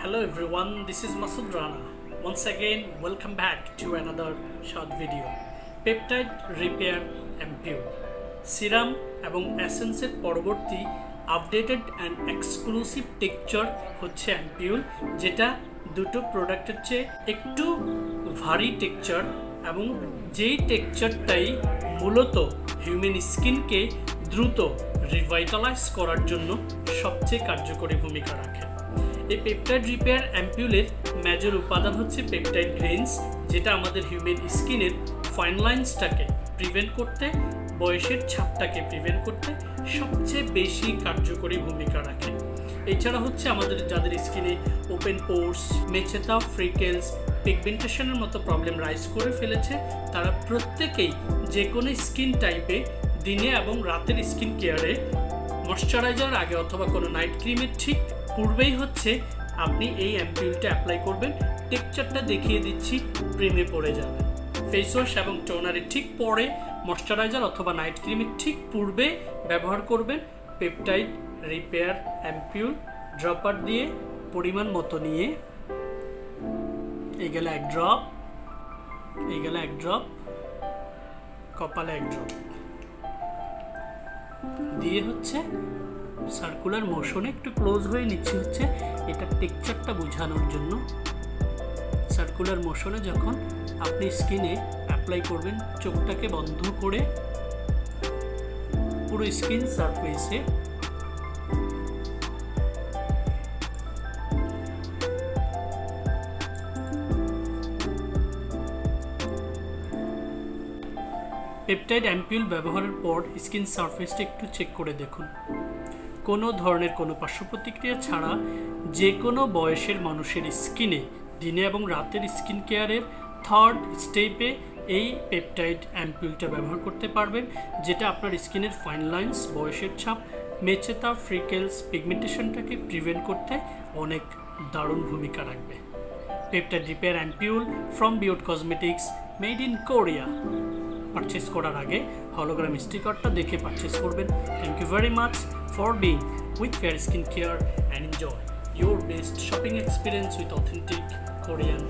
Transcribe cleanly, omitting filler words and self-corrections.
Hello everyone, this is Masood Rana. Once again, welcome back to another short video. Peptide Repair Ampoule Serum এবং Essenceর পরবর্তী updated and exclusive texture হচ্ছে ampoule, যেটা দুটো প্রোডাক্টের চেয়ে একটু ভারী টেক্সচার এবং যেই টেক্সচারটাই মূলত হিউম্যান স্কিনকে দ্রুত রিভাইটালাইজ করার জন্য সবচেয়ে কার্যকরী ভূমিকা রাখে। এই পেপটাইড রিপেয়ার অ্যাম্পিউলের মেজর উপাদান হচ্ছে পেপটাইড গ্রেইনস, যেটা আমাদের হিউম্যান স্কিনের ফাইন লাইন্সটাকে প্রিভেন্ট করতে, বয়সের ছাপটাকে প্রিভেন্ট করতে সবচেয়ে বেশি কার্যকরী ভূমিকা রাখে। এছাড়া হচ্ছে আমাদের যাদের স্কিনে ওপেন পোর্স, মেচেতা, ফ্রিকেলস, পিগমেন্টেশনের মতো প্রবলেম রাইজ করে ফেলেছে, তারা প্রত্যেকেই যে কোনো স্কিন টাইপে দিনে এবং রাতের স্কিন কেয়ারে ময়শ্চারাইজার আগে অথবা কোনো নাইট ক্রিমের ঠিক পূর্বেই হচ্ছে আপনি এই অ্যাম্পিউলটা অ্যাপ্লাই করবেন। টেক্সচারটা দেখিয়ে দিচ্ছি, প্রেমে পড়ে যাবেন। ফেস ওয়াশ এবং টোনারের ঠিক পরে, ময়শ্চারাইজার অথবা নাইট ক্রিমের ঠিক পূর্বে ব্যবহার করবেন পেপটাইড রিপেয়ার অ্যাম্পিউল। ড্রপার দিয়ে পরিমাণ মতো নিয়ে, এই গেলে 1 ড্রপ, এই গেলে 1 ড্রপ, কপালে 1 ড্রপ দিয়ে হচ্ছে সার্কুলার মোশনে একটু ক্লোজ হয়ে নিচ্ছে, হচ্ছে এটা টেক্সচারটা বোঝানোর জন্য। সার্কুলার মোশনে যখন আপনি স্কিনে অ্যাপ্লাই করবেন, চোখটাকে বন্ধ করে পুরো স্কিন সারফেসে পেপটাইড অ্যাম্পিউল ব্যবহারের পর স্কিন সারফেসটা একটু চেক করে দেখুন। কোনো ধরনের কোনো পার্শ্ব প্রতিক্রিয়া ছাড়া যে কোনো বয়সের মানুষের স্কিনে দিনে এবং রাতের স্কিন কেয়ারের 3rd স্টেপে এই পেপটাইড অ্যাম্পিউলটা ব্যবহার করতে পারবেন, যেটা আপনার স্কিনের ফাইন লাইন্স, বয়সের ছাপ, মেচেতা, ফ্রিকেলস, পিগমেন্টেশনটাকে প্রিভেন্ট করতে অনেক দারুণ ভূমিকা রাখবে। Peptide repair ampoule from Beaut cosmetics, made in Korea. Purchase করার আগে হলোগ্রাম স্টিকারটা দেখে পারচেস করবেন। Thank you very much for being with Fair Skin Care and enjoy your best shopping experience with authentic Korean